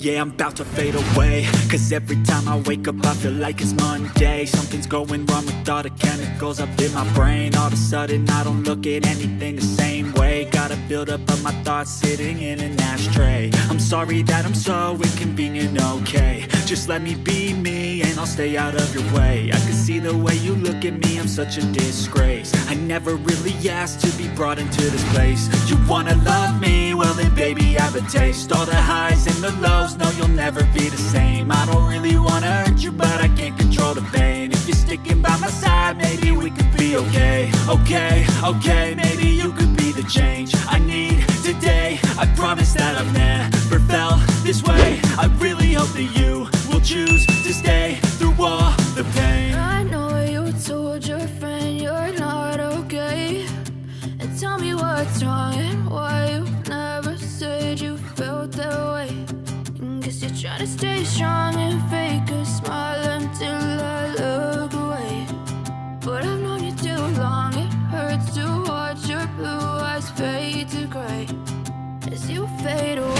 yeah, I'm about to fade away. Cause every time I wake up I feel like it's Monday. Something's going wrong with all the chemicals up in my brain. All of a sudden I don't look at anything the same way. Gotta build up of my thoughts sitting in an ashtray. I'm sorry that I'm so inconvenient, okay. Just let me be me and I'll stay out of your way. I can see the way you look at me, I'm such a disgrace. I never really asked to be brought into this place. You wanna love me? Well then baby, have a taste. All the highs and the lows, no you'll never be the same. I don't really wanna hurt you, but I can't control the pain. If you're sticking by my side, maybe we could be okay. Okay, maybe you could be the change I need today. I promise that I've never felt this way. I really hope that you will choose to stay through all the pain. I know you told your friend you're not okay, and tell me what's wrong and why you never said you felt that way. And guess you're trying to stay strong and fake a smile until I look away. But I've known you too long, it hurts to watch your blue eyes fade to gray as you fade away.